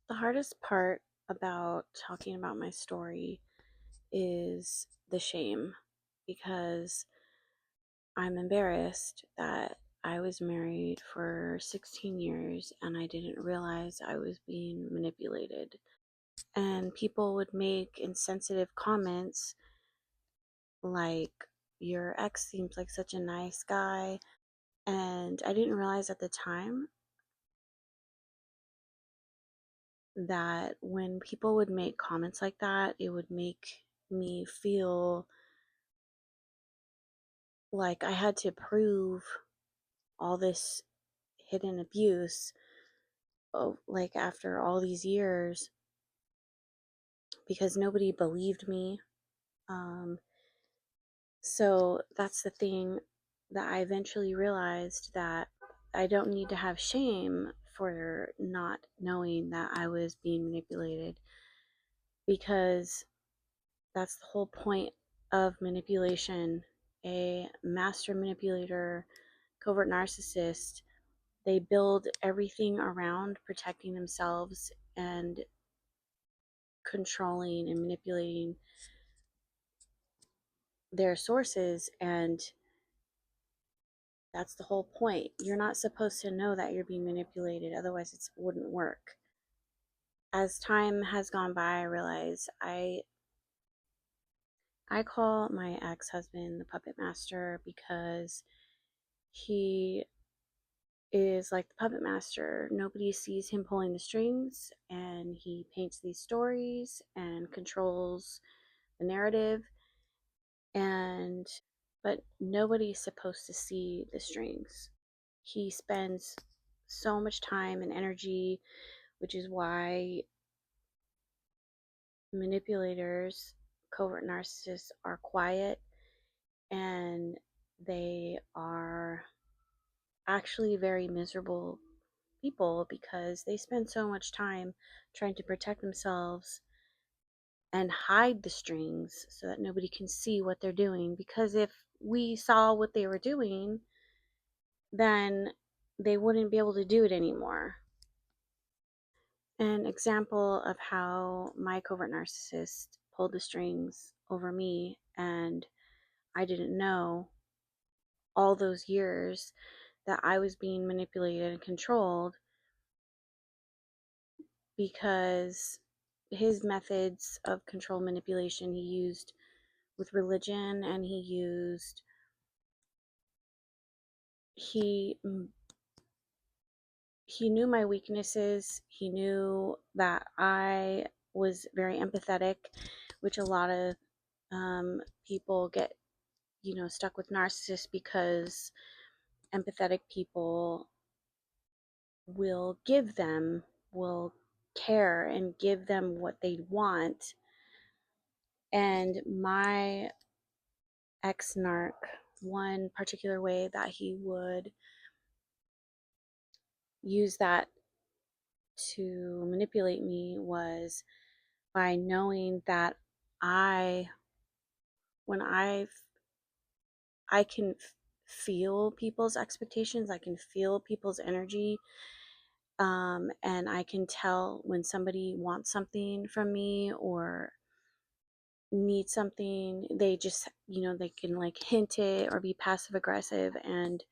The hardest part about talking about my story is the shame because I'm embarrassed that I was married for 16 years and I didn't realize I was being manipulated. And people would make insensitive comments like, your ex seems like such a nice guy. And I didn't realize at the time that when people would make comments like that, it would make me feel like I had to prove all this hidden abuse, like after all these years, because nobody believed me. Um, so that's the thing that I eventually realized, that I don't need to have shame for not knowing that I was being manipulated, because that's the whole point of manipulation. A master manipulator, covert narcissist, they build everything around protecting themselves and controlling and manipulating their sources. And that's the whole point. You're not supposed to know that you're being manipulated, otherwise it wouldn't work. As time has gone by, I realize I call my ex-husband the puppet master because he is like the puppet master. Nobody sees him pulling the strings, and he paints these stories and controls the narrative. And but nobody's supposed to see the strings. He spends so much time and energy, which is why manipulators, covert narcissists, are quiet, and they are actually very miserable people because they spend so much time trying to protect themselves and hide the strings so that nobody can see what they're doing. Because if we saw what they were doing, then they wouldn't be able to do it anymore. An example of how my covert narcissist pulled the strings over me and I didn't know all those years that I was being manipulated and controlled, because his methods of control manipulation he used with religion, and he he knew my weaknesses. He knew that I was very empathetic, which a lot of people get, stuck with narcissists because empathetic people will care and give them what they want. And my ex narc, one particular way that he would use that to manipulate me was by knowing that I, when I can feel people's expectations, I can feel people's energy, and I can tell when somebody wants something from me or needs something. They just, they can like hint it or be passive aggressive. And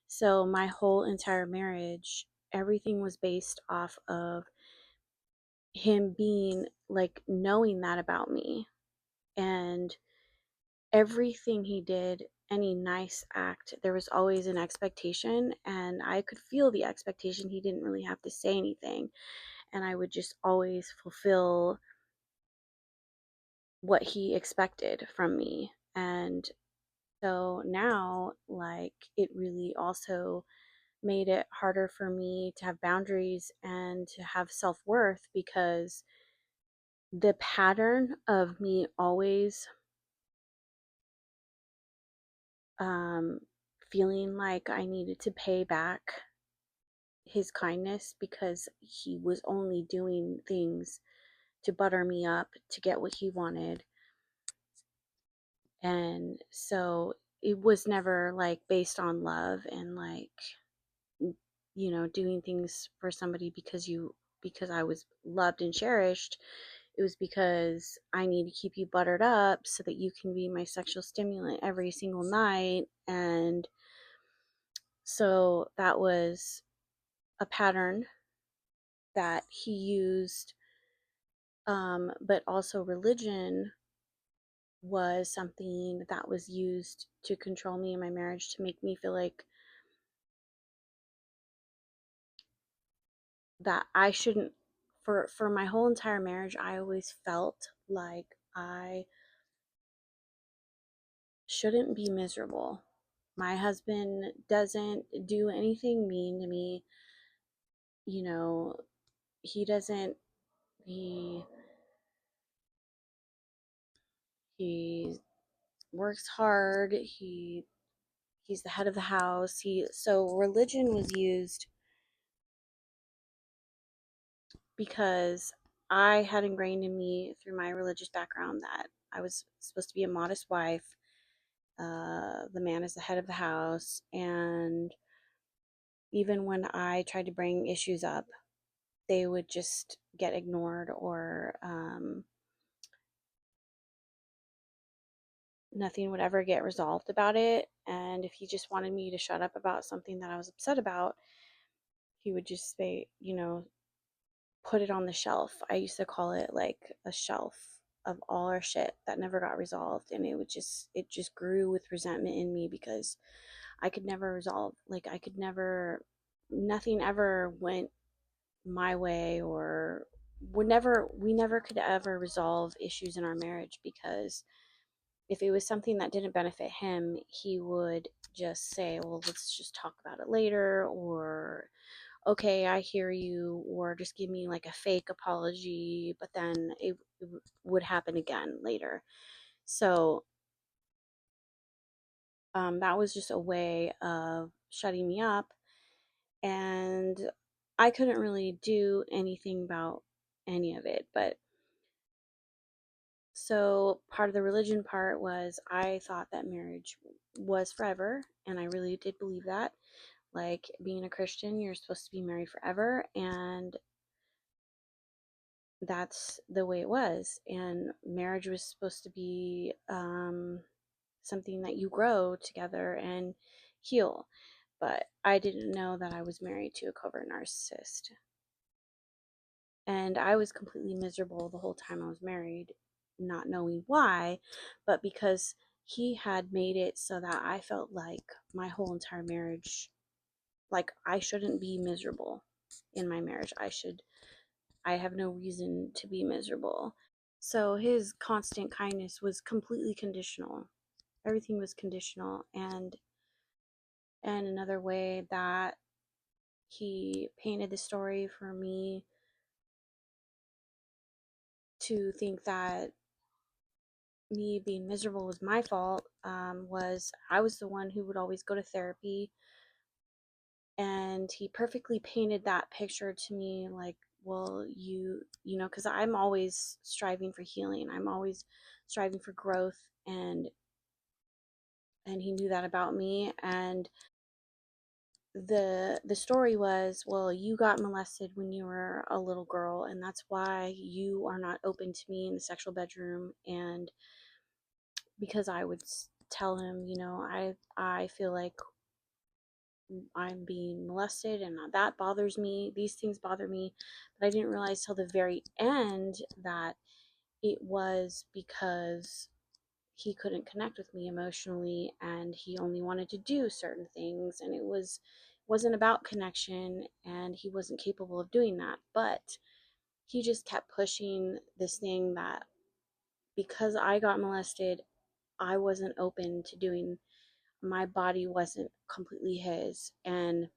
so my whole entire marriage, everything was based off of him being like knowing that about me. And everything he did, any nice act, there was always an expectation, and I could feel the expectation. He didn't really have to say anything, and I would just always fulfill what he expected from me. And so now, like, it really also made it harder for me to have boundaries and to have self-worth, because the pattern of me always um, feeling like I needed to pay back his kindness because he was only doing things to butter me up to get what he wanted. And so it was never like based on love and like, doing things for somebody because you because I was loved and cherished. It was because I need to keep you buttered up so that you can be my sexual stimulant every single night. And so that was a pattern that he used. But also, religion was something that was used to control me in my marriage, to make me feel like that I shouldn't, for my whole entire marriage, I always felt like I shouldn't be miserable. My husband doesn't do anything mean to me. You know, he doesn't, he he works hard. He's the head of the house. So religion was used because I had ingrained in me through my religious background that I was supposed to be a modest wife. The man is the head of the house, and even when I tried to bring issues up, they would just get ignored, or nothing would ever get resolved about it. And if he just wanted me to shut up about something that I was upset about, he would just say, put it on the shelf. I used to call it like a shelf of all our shit that never got resolved, and it just grew with resentment in me because I could never resolve, like I could never, nothing ever went my way, or we never could ever resolve issues in our marriage, because if it was something that didn't benefit him, he would just say, well, let's just talk about it later, or okay, I hear you, or just give me like a fake apology, but then it would happen again later. So that was just a way of shutting me up, and I couldn't really do anything about any of it. But so part of the religion part was I thought that marriage was forever, and I really did believe that. Like being a Christian, you're supposed to be married forever, and that's the way it was. And marriage was supposed to be something that you grow together and heal. But I didn't know that I was married to a covert narcissist. And I was completely miserable the whole time I was married, not knowing why, but because he had made it so that I felt like my whole entire marriage, like I shouldn't be miserable in my marriage. I have no reason to be miserable. So his constant kindness was completely conditional. Everything was conditional. And another way that he painted the story for me to think that me being miserable was my fault, was I was the one who would always go to therapy. And he perfectly painted that picture to me, like, well, because I'm always striving for healing. I'm always striving for growth, and he knew that about me. And the story was, well, you got molested when you were a little girl, and that's why you are not open to me in the sexual bedroom. And because I would tell him, I feel like I'm being molested, and that bothers me. These things bother me. But I didn't realize till the very end that it was because he couldn't connect with me emotionally, and he only wanted to do certain things, and it wasn't about connection, and he wasn't capable of doing that. But he just kept pushing this thing that because I got molested, I wasn't open to doing, my body wasn't completely his. And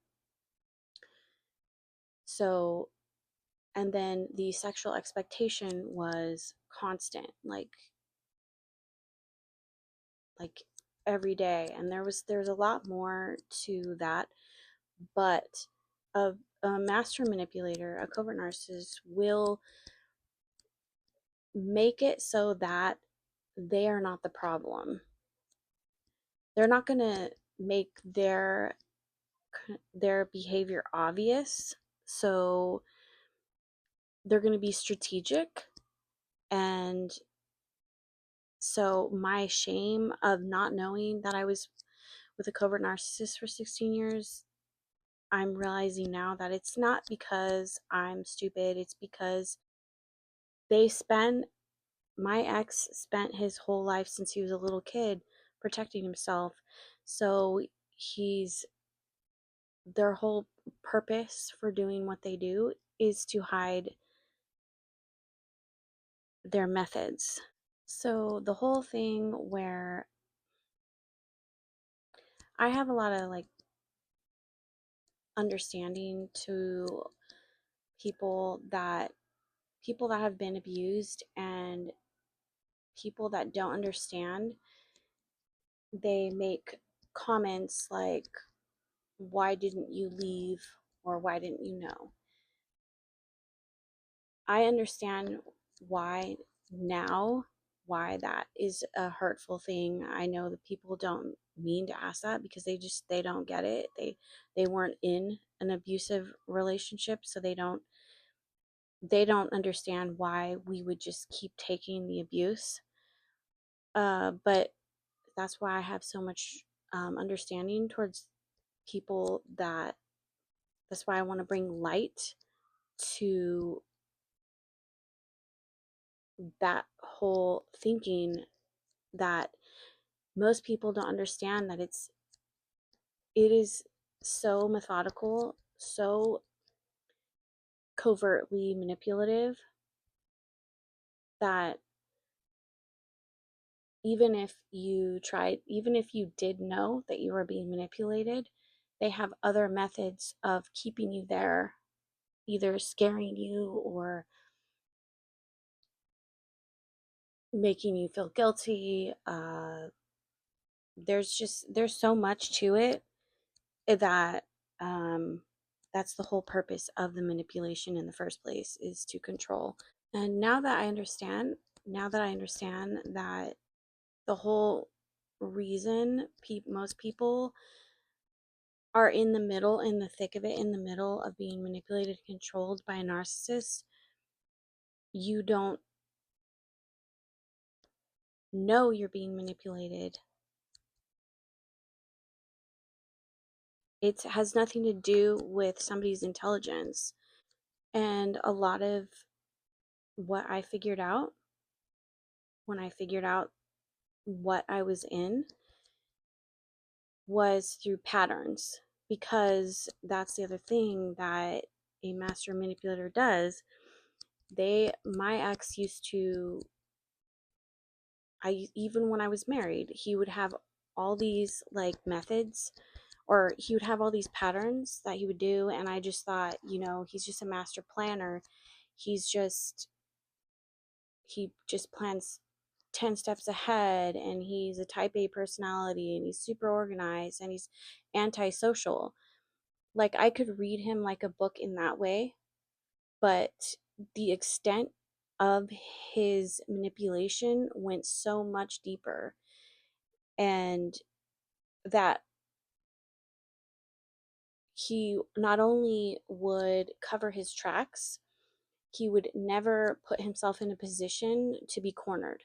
so, and then the sexual expectation was constant, like every day. And there's a lot more to that. But a master manipulator, a covert narcissist, will make it so that they are not the problem. They're not going to make their behavior obvious. So they're going to be strategic. And so my shame of not knowing that I was with a covert narcissist for 16 years, I'm realizing now that it's not because I'm stupid. It's because they spend, my ex spent his whole life since he was a little kid protecting himself. So he's, their whole purpose for doing what they do is to hide their methods. So the whole thing where I have a lot of like understanding to people that have been abused, and people that don't understand, they make comments like, why didn't you leave, or why didn't you know? I understand why now, why that is a hurtful thing. I know that people don't mean to ask that because they don't get it. They weren't in an abusive relationship, so they don't understand why we would just keep taking the abuse. But that's why I have so much understanding towards people that, that's why I want to bring light to that whole thinking, that most people don't understand that it is so methodical, so covertly manipulative, that even if you did know that you were being manipulated, they have other methods of keeping you there, either scaring you or making you feel guilty. There's so much to it that um, that's the whole purpose of the manipulation in the first place, is to control. And now that I understand that the whole reason most people are in the middle, in the thick of it, in the middle of being manipulated, controlled by a narcissist, you don't know you're being manipulated. It has nothing to do with somebody's intelligence. And a lot of what I figured out when I figured out what I was in was through patterns, because that's the other thing that a master manipulator does. My ex used to, even when I was married, he would have all these like methods, or he would have all these patterns that he would do, and I just thought, he's just a master planner. He's just he just plans 10 steps ahead, and he's a type A personality, and he's super organized, and he's antisocial. Like, I could read him like a book in that way, but the extent of his manipulation went so much deeper. And that he not only would cover his tracks, he would never put himself in a position to be cornered.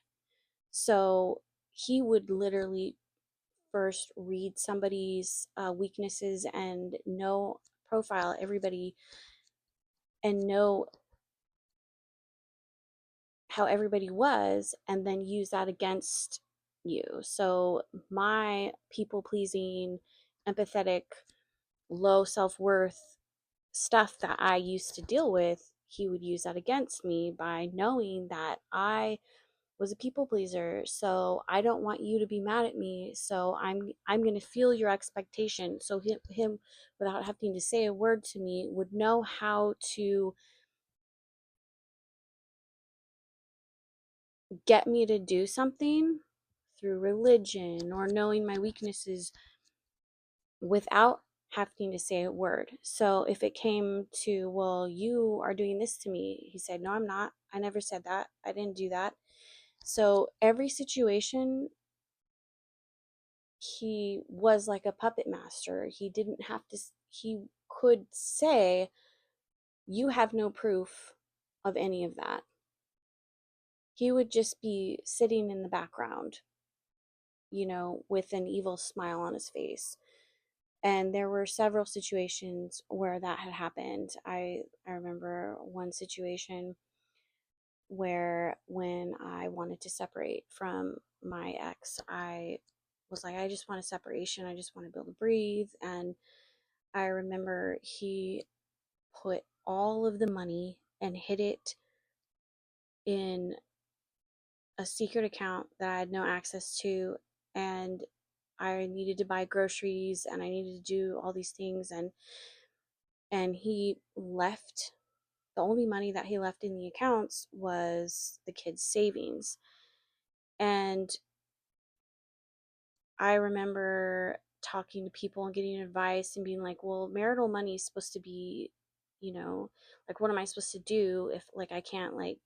So he would literally first read somebody's weaknesses and profile everybody, and know how everybody was, and then use that against you. So my people pleasing, empathetic, low self worth stuff that I used to deal with, he would use that against me by knowing that I was a people pleaser. So I don't want you to be mad at me. So I'm going to feel your expectation. So him, without having to say a word to me, would know how to get me to do something through religion or knowing my weaknesses without having to say a word. So if it came to, well, you are doing this to me, he said, no, I'm not. I never said that. I didn't do that. So every situation, he was like a puppet master. He didn't have to, he could say, you have no proof. of any of that. He would just be sitting in the background, with an evil smile on his face. And there were several situations where that had happened. I remember one situation where when I wanted to separate from my ex, I was like, I just want a separation. I just want to be able to breathe. And I remember he put all of the money and hid it in a secret account that I had no access to. And I needed to buy groceries and I needed to do all these things. And he left, the only money that he left in the accounts was the kids' savings. And I remember talking to people and getting advice and being like, well, marital money is supposed to be, like, what am I supposed to do if, like, I can't, like,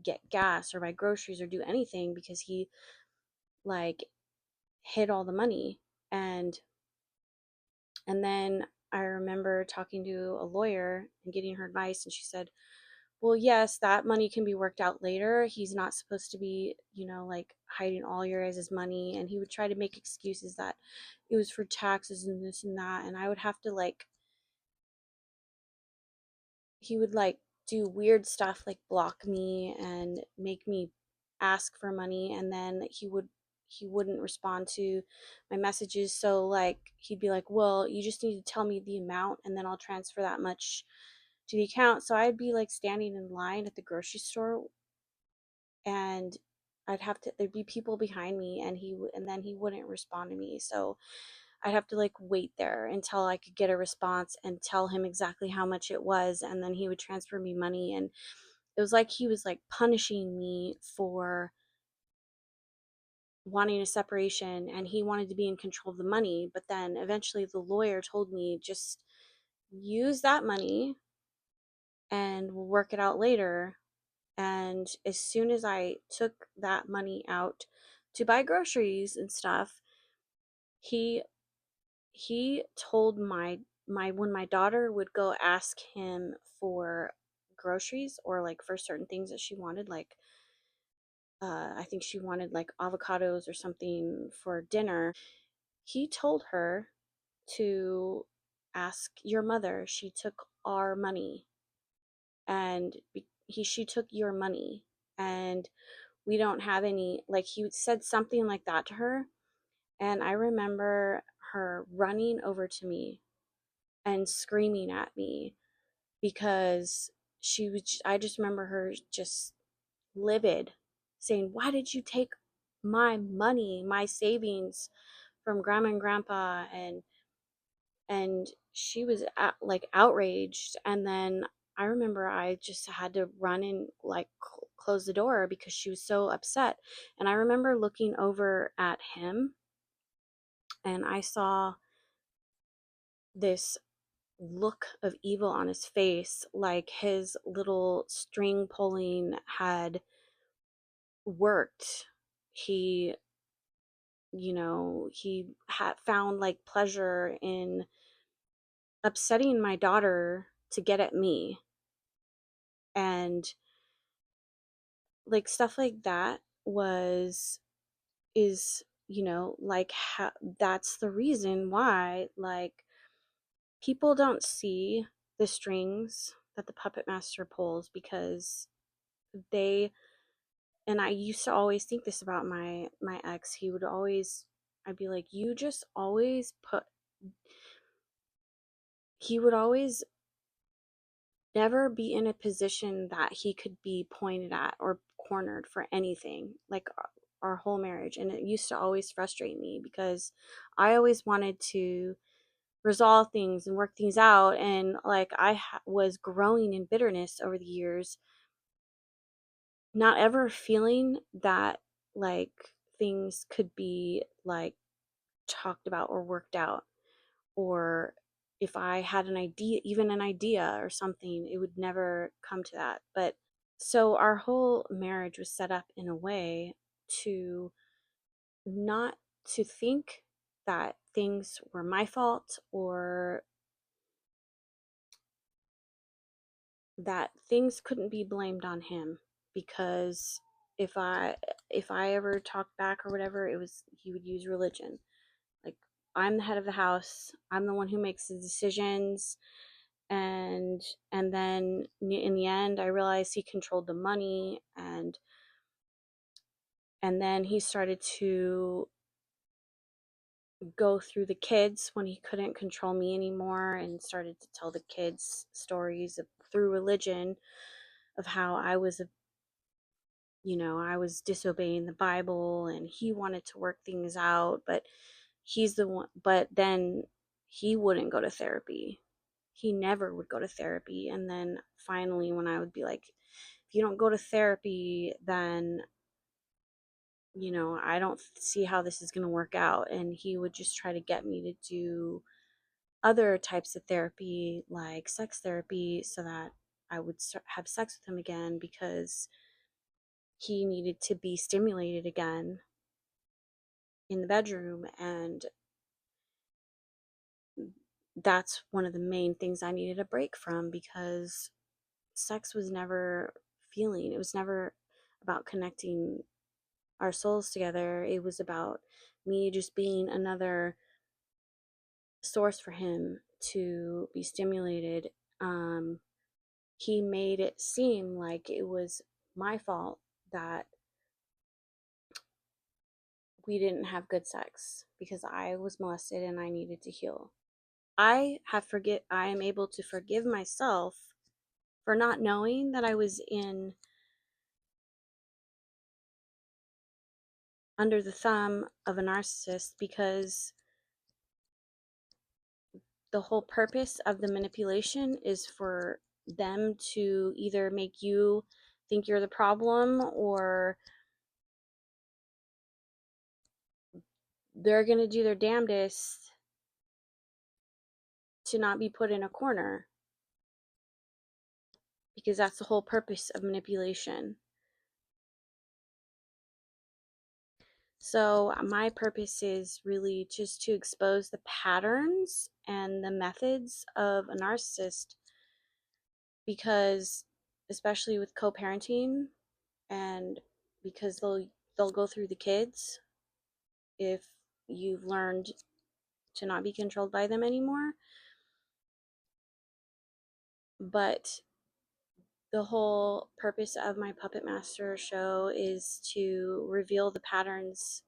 get gas or buy groceries or do anything because he, like, hid all the money. And then I remember talking to a lawyer and getting her advice, and she said, well, yes, that money can be worked out later. He's not supposed to be, like, hiding all your guys' money. And he would try to make excuses that it was for taxes and this and that. And I would have to, like, he would, like, do weird stuff like block me and make me ask for money. And then he wouldn't respond to my messages. So, like, he'd be like, well, you just need to tell me the amount and then I'll transfer that much to the account. So I'd be, like, standing in line at the grocery store, and there'd be people behind me, and then he wouldn't respond to me. So I'd have to, like, wait there until I could get a response and tell him exactly how much it was, and then he would transfer me money. And it was like he was, like, punishing me for wanting a separation, and he wanted to be in control of the money. But then eventually the lawyer told me, just use that money and we'll work it out later. And as soon as I took that money out to buy groceries and stuff, he he told my when my daughter would go ask him for groceries, or, like, for certain things that she wanted, like, I think she wanted, like, avocados or something for dinner, he told her to ask your mother. She took our money, and she took your money, and we don't have any, like, he said something like that to her. And I remember her running over to me and screaming at me because I just remember her just livid, saying, why did you take my money, my savings from grandma and grandpa? And she was like, outraged. And then I remember I just had to run and, like, close the door because she was so upset. And I remember looking over at him, and I saw this look of evil on his face, like his little string pulling had worked. He, he had found, like, pleasure in upsetting my daughter to get at me. And, like, stuff like that is, like, that's the reason why, like, people don't see the strings that the puppet master pulls, because they and I used to always think this about my ex. I'd be like, you just always put he would always never be in a position that he could be pointed at or cornered for anything, like our whole marriage. And it used to always frustrate me because I always wanted to resolve things and work things out. And, like, was growing in bitterness over the years, not ever feeling that, like, things could be, like, talked about or worked out. Or if I had an idea, even an idea or something, it would never come to that. But so our whole marriage was set up in a way to not to think that things were my fault, or that things couldn't be blamed on him, because if I if I ever talked back or whatever, it was he would use religion. Like, I'm the head of the house. I'm the one who makes the decisions. And then in the end, I realized he controlled the money, and then he started to go through the kids when he couldn't control me anymore, and started to tell the kids stories through religion of how I was disobeying the Bible, and he wanted to work things out, but then he wouldn't go to therapy. He never would go to therapy. And then finally, when I would be like, if you don't go to therapy, then, I don't see how this is going to work out. And he would just try to get me to do other types of therapy, like sex therapy, so that I would have sex with him again, because he needed to be stimulated again in the bedroom. And that's one of the main things I needed a break from, because sex was never feeling. It was never about connecting our souls together. It was about me just being another source for him to be stimulated. Um, he made it seem like it was my fault that we didn't have good sex, because I was molested and I needed to heal. I am able to forgive myself for not knowing that I was in under the thumb of a narcissist, because the whole purpose of the manipulation is for them to either make you think you're the problem, or they're going to do their damnedest to not be put in a corner, because that's the whole purpose of manipulation. So, my purpose is really just to expose the patterns and the methods of a narcissist, because especially with co-parenting, and because they'll go through the kids if you've learned to not be controlled by them anymore. But the whole purpose of my Puppet Master show is to reveal the patterns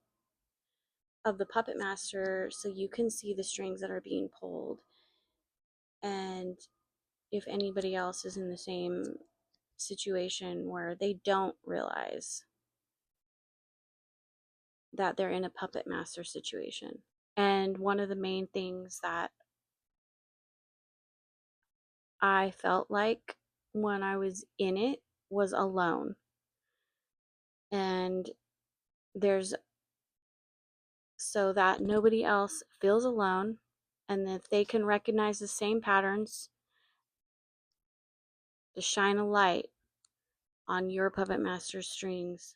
of the Puppet Master, so you can see the strings that are being pulled. And if anybody else is in the same situation where they don't realize that they're in a Puppet Master situation. And one of the main things that I felt like when I was in it was alone. And there's so that nobody else feels alone, and if they can recognize the same patterns, to shine a light on your Puppet Master strings.